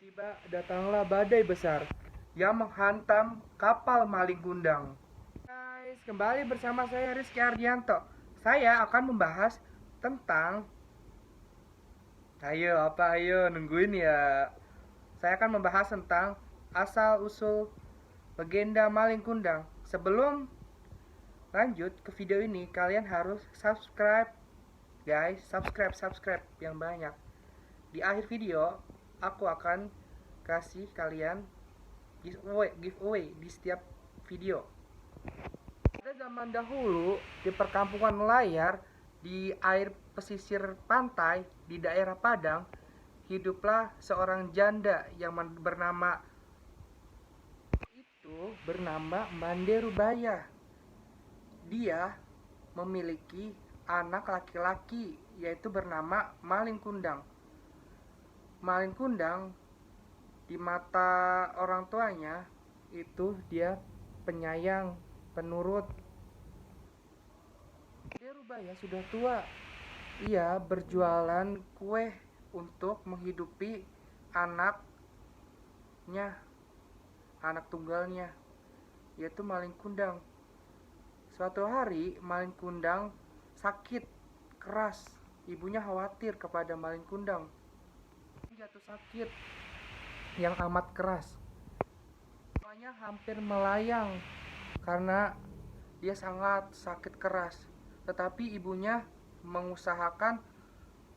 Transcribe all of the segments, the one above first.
Tiba-tiba datanglah badai besar yang menghantam kapal Maling Kundang. Guys, kembali bersama saya Rizky Ardianto. Saya akan membahas tentang ayo nungguin ya. Saya akan membahas tentang asal-usul legenda Maling Kundang. Sebelum lanjut ke video ini, kalian harus subscribe. Guys, subscribe yang banyak. Di akhir video, aku akan kasih kalian giveaway di setiap video. Pada zaman dahulu, di perkampungan nelayan di air pesisir pantai di daerah Padang, hiduplah seorang janda yang bernama Mande Rubaya. Dia memiliki anak laki-laki yaitu bernama Maling Kundang. Maling Kundang di mata orang tuanya itu dia penyayang, penurut. Dia Rubaya sudah tua. Ia berjualan kue untuk menghidupi anaknya, anak tunggalnya, yaitu Maling Kundang. Suatu hari Maling Kundang sakit keras. Ibunya khawatir kepada Maling Kundang. Jatuh sakit yang amat keras. Semuanya hampir melayang karena dia sangat sakit keras. Tetapi ibunya mengusahakan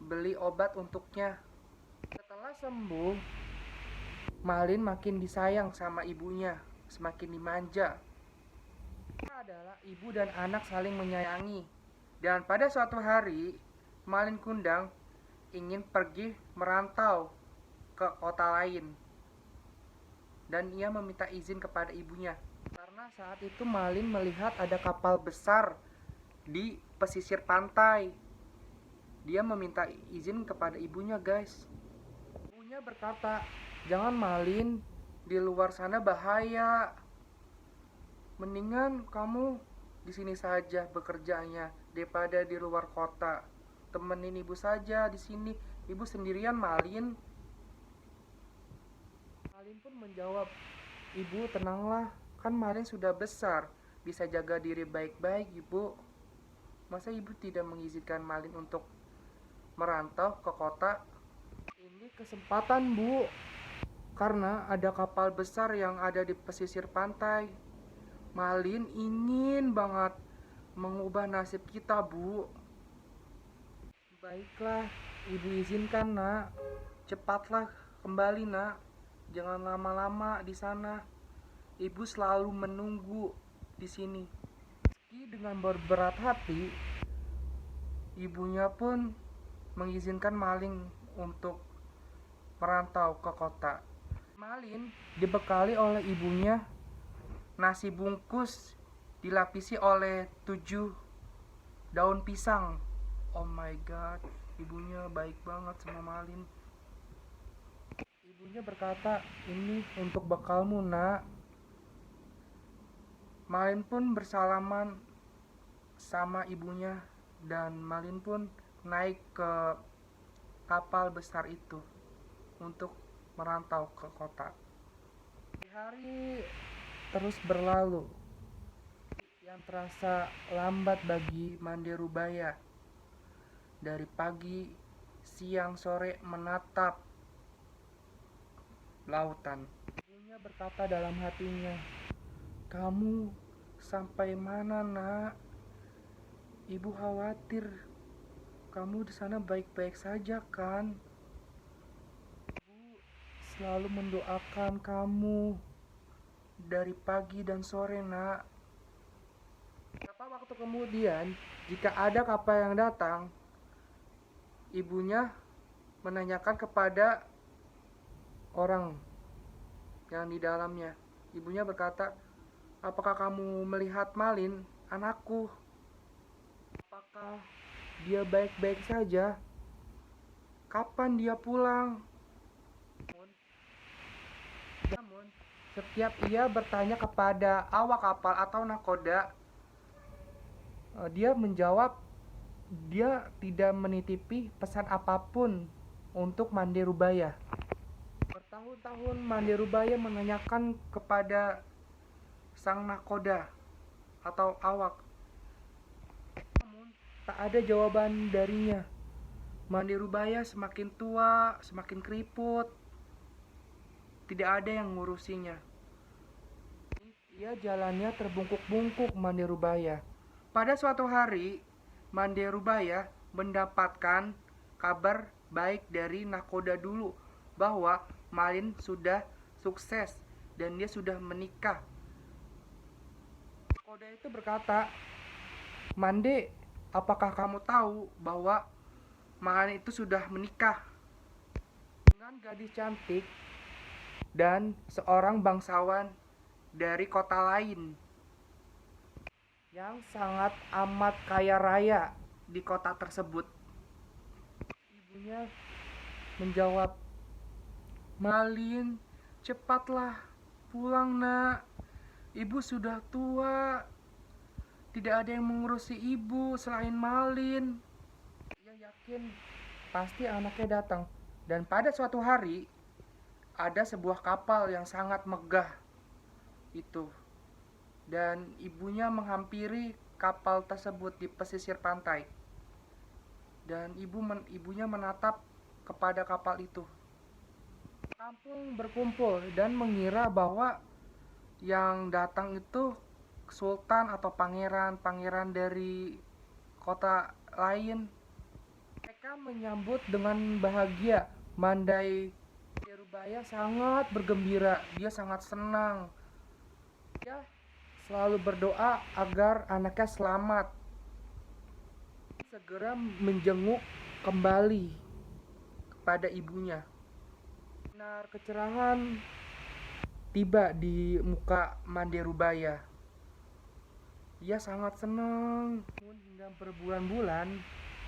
beli obat untuknya. Setelah sembuh, Malin makin disayang sama ibunya, semakin dimanja. Mereka adalah ibu dan anak saling menyayangi. Dan pada suatu hari, Malin Kundang ingin pergi merantau ke kota lain. Dan ia meminta izin kepada ibunya. Karena saat itu Malin melihat ada kapal besar di pesisir pantai. Dia meminta izin kepada ibunya, guys. Ibunya berkata, "Jangan Malin, di luar sana bahaya. Mendingan kamu di sini saja bekerjanya daripada di luar kota. Temenin ibu saja di sini. Ibu sendirian, Malin." Malin pun menjawab, "Ibu tenanglah, kan Malin sudah besar, bisa jaga diri baik-baik, Ibu. Masa ibu tidak mengizinkan Malin untuk merantau ke kota? Ini kesempatan, Bu, karena ada kapal besar yang ada di pesisir pantai. Malin ingin banget mengubah nasib kita, Bu." "Baiklah, Ibu izinkan, Nak. Cepatlah kembali, Nak. Jangan lama-lama di sana. Ibu selalu menunggu di sini." Meski dengan berat hati, ibunya pun mengizinkan Malin untuk merantau ke kota. Malin dibekali oleh ibunya nasi bungkus dilapisi oleh 7 daun pisang. Oh my god, ibunya baik banget sama Malin. Ibunya berkata, "Ini untuk bekalmu, Nak." Malin pun bersalaman sama ibunya dan Malin pun naik ke kapal besar itu untuk merantau ke kota. Hari terus berlalu yang terasa lambat bagi Mande Rubaya. Dari pagi, siang, sore menatap lautan. Ibunya berkata dalam hatinya, "Kamu sampai mana, Nak? Ibu khawatir. Kamu di sana baik-baik saja kan? Ibu selalu mendoakan kamu dari pagi dan sore, Nak." Beberapa waktu kemudian, jika ada kapal yang datang, ibunya menanyakan kepada orang yang di dalamnya. Ibunya berkata, "Apakah kamu melihat Malin, anakku? Apakah dia baik-baik saja? Kapan dia pulang?" Namun, setiap ia bertanya kepada awak kapal atau nakoda, dia menjawab dia tidak menitipi pesan apapun untuk Mande Rubaya. Bertahun-tahun Mandirubaya menanyakan kepada sang nakoda atau awak, namun tak ada jawaban darinya. Mandirubaya semakin tua, semakin keriput, tidak ada yang ngurusinya. Ia jalannya terbungkuk-bungkuk Mandirubaya. Pada suatu hari, Mandirubaya mendapatkan kabar baik dari nakoda dulu bahwa Malin sudah sukses dan dia sudah menikah. Nakoda itu berkata, "Mande, apakah kamu tahu bahwa Malin itu sudah menikah dengan gadis cantik dan seorang bangsawan dari kota lain yang sangat amat kaya raya di kota tersebut?" Ibunya menjawab, "Malin, cepatlah pulang, Nak. Ibu sudah tua. Tidak ada yang mengurusi ibu selain Malin." Ia yakin pasti anaknya datang. Dan pada suatu hari ada sebuah kapal yang sangat megah itu. Dan ibunya menghampiri kapal tersebut di pesisir pantai. Dan ibunya menatap kepada kapal itu. Kampung berkumpul dan mengira bahwa yang datang itu sultan atau pangeran dari kota lain. Mereka menyambut dengan bahagia. Mandirubaya sangat bergembira, dia sangat senang. Dia selalu berdoa agar anaknya selamat, segera menjenguk kembali kepada ibunya. Sinar kecerahan tiba di muka Mandirubaya. Ia sangat senang. Hingga berbulan-bulan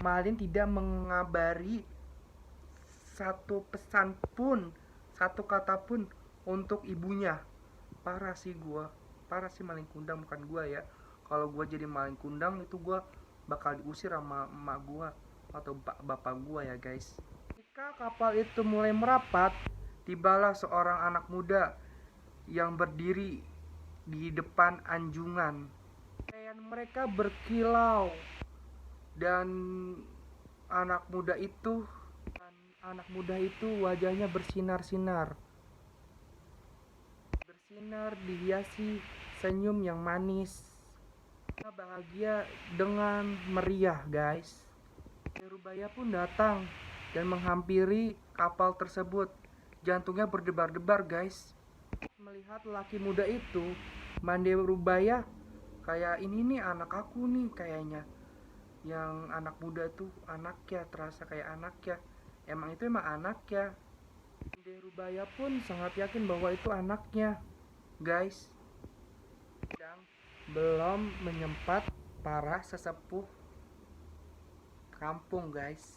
Malin tidak mengabari satu pesan pun, satu kata pun untuk ibunya. Parah sih Malin Kundang, bukan gua ya. Kalau gua jadi Malin Kundang itu gua bakal diusir sama emak gua atau bapak gua ya guys. Ketika kapal itu mulai merapat, tibalah seorang anak muda yang berdiri di depan anjungan. Pakaian mereka berkilau dan anak muda itu wajahnya bersinar-sinar. Dihiasi senyum yang manis. Dia bahagia dengan meriah, guys. Mandirubaya pun datang dan menghampiri kapal tersebut. Jantungnya berdebar-debar, guys. Melihat laki muda itu, Mandirubaya kayak, ini nih anak aku nih kayaknya. Yang anak muda tuh anaknya, terasa kayak anaknya. Emang anaknya. Mandirubaya pun sangat yakin bahwa itu anaknya, guys. Dan belum menyempat para sesepuh kampung, guys.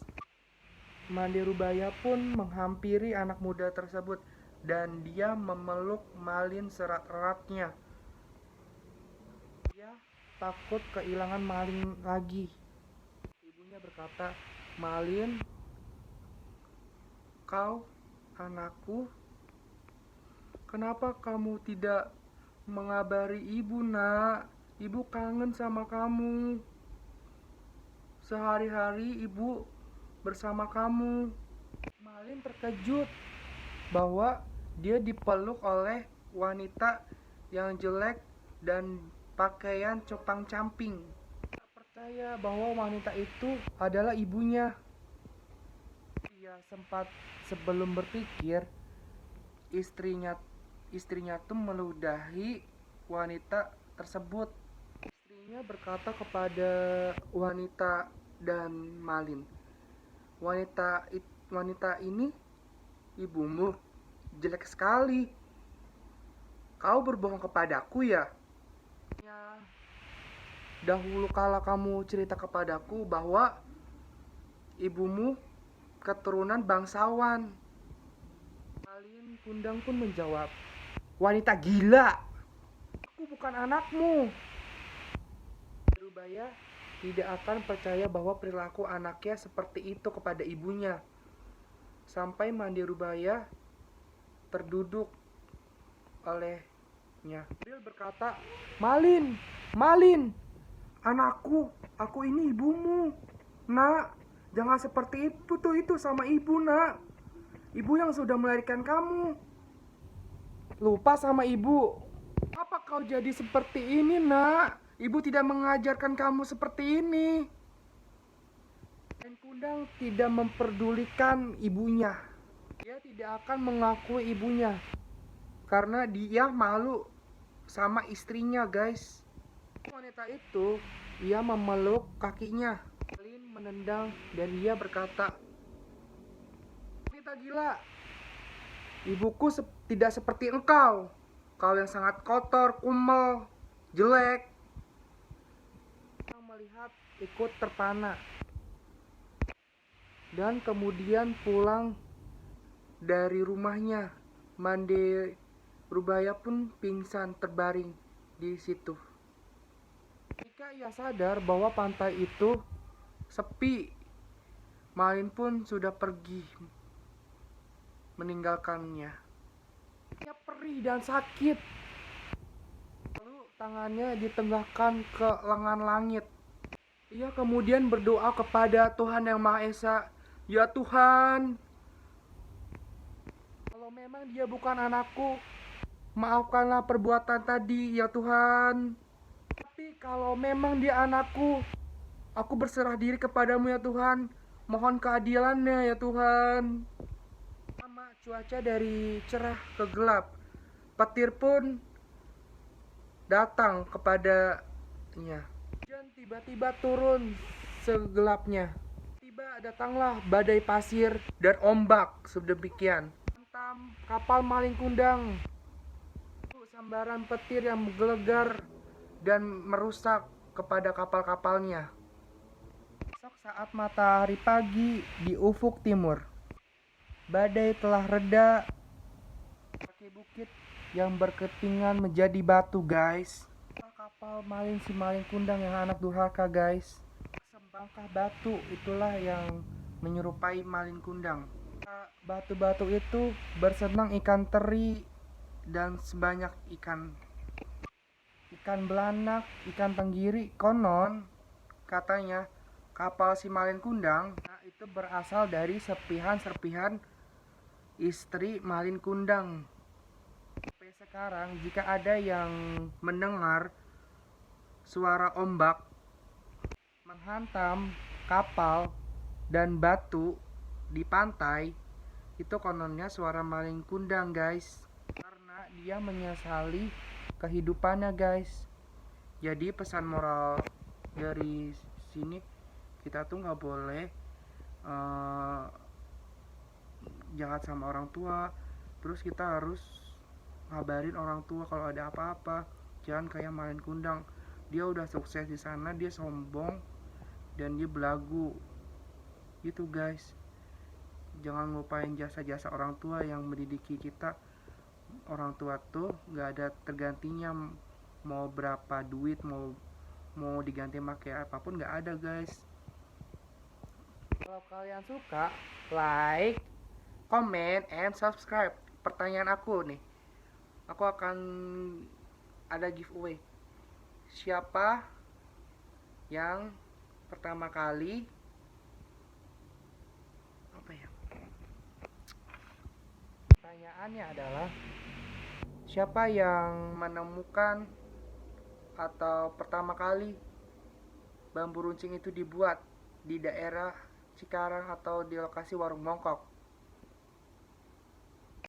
Mandirubaya pun menghampiri anak muda tersebut dan dia memeluk Malin serat-eratnya. Dia takut kehilangan Malin lagi. Ibunya berkata, "Malin, kau anakku, kenapa kamu tidak mengabari ibu, Nak? Ibu kangen sama kamu. Sehari-hari ibu bersama kamu." Malin terkejut bahwa dia dipeluk oleh wanita yang jelek dan pakaian compang-camping. Tak percaya bahwa wanita itu adalah ibunya. Ia sempat sebelum berpikir, istrinya tuh meludahi wanita tersebut. Istrinya berkata kepada wanita dan Malin, wanita ini ibumu, jelek sekali. Kau berbohong kepadaku ya? Ya, dahulu kala kamu cerita kepadaku bahwa ibumu keturunan bangsawan. Malin Kundang pun menjawab, "Wanita gila, aku bukan anakmu." Mandirubaya tidak akan percaya bahwa perilaku anaknya seperti itu kepada ibunya. Sampai Mandirubaya terduduk olehnya. Bill berkata, Malin, Malin, anakku, aku ini ibumu. Nak, jangan seperti itu sama ibu, nak. Ibu yang sudah melahirkan kamu. Lupa sama ibu. Apa kau jadi seperti ini, nak? Ibu tidak mengajarkan kamu seperti ini. Dan Kundang tidak memperdulikan ibunya. Dia tidak akan mengakui ibunya karena dia malu sama istrinya, guys. Wanita itu, ia memeluk kakinya. Malin menendang dan ia berkata, wanita gila, ibuku tidak seperti engkau. Kau yang sangat kotor, kumel, jelek. Yang melihat ikut terpana dan kemudian pulang dari rumahnya. Mande Rubaya pun pingsan terbaring di situ. Ketika ia sadar bahwa pantai itu sepi, Malin pun sudah pergi meninggalkannya. Ia perih dan sakit. Lalu tangannya ditengahkan ke lengan langit. Ia kemudian berdoa kepada Tuhan Yang Maha Esa, ya Tuhan, kalau memang dia bukan anakku, maafkanlah perbuatan tadi, ya Tuhan. Tapi kalau memang dia anakku, aku berserah diri kepadamu, ya Tuhan. Mohon keadilannya, ya Tuhan. Lama cuaca dari cerah ke gelap. Petir pun datang kepadanya. Hujan tiba-tiba turun segelapnya. Tiba datanglah badai pasir dan ombak sedemikian. Hantam kapal Malin Kundang. Sambaran petir yang menggelegar dan merusak kepada kapal-kapalnya. Besok saat matahari pagi di ufuk timur, badai telah reda. Kaki bukit yang berkepingan menjadi batu, guys. Kapal Malin Kundang yang anak durhaka, guys. Sebangkah batu itulah yang menyerupai Malin Kundang. Batu-batu itu bersenang ikan teri dan sebanyak ikan belanak, ikan tenggiri. Konon katanya kapal si Malin Kundang itu berasal dari serpihan-serpihan istri Malin Kundang. Sampai sekarang jika ada yang mendengar suara ombak menghantam kapal dan batu di pantai, itu kononnya suara Malin Kundang, guys. Karena dia menyesali kehidupannya, guys. Jadi pesan moral dari sini, kita tuh nggak boleh jahat sama orang tua. Terus kita harus ngabarin orang tua kalau ada apa-apa. Jangan kayak Malin Kundang, dia udah sukses di sana, dia sombong dan dia belagu gitu, guys. Jangan lupain jasa-jasa orang tua yang mendidiki kita. Orang tua tuh nggak ada tergantinya. Mau berapa duit, mau diganti pakai apapun, nggak ada, guys. Kalau kalian suka, like, comment, and subscribe. Pertanyaan aku nih, aku akan ada giveaway. Siapa yang pertama kali pertanyaannya adalah siapa yang menemukan atau pertama kali bambu runcing itu dibuat di daerah Cikarang atau di lokasi warung Mongkok.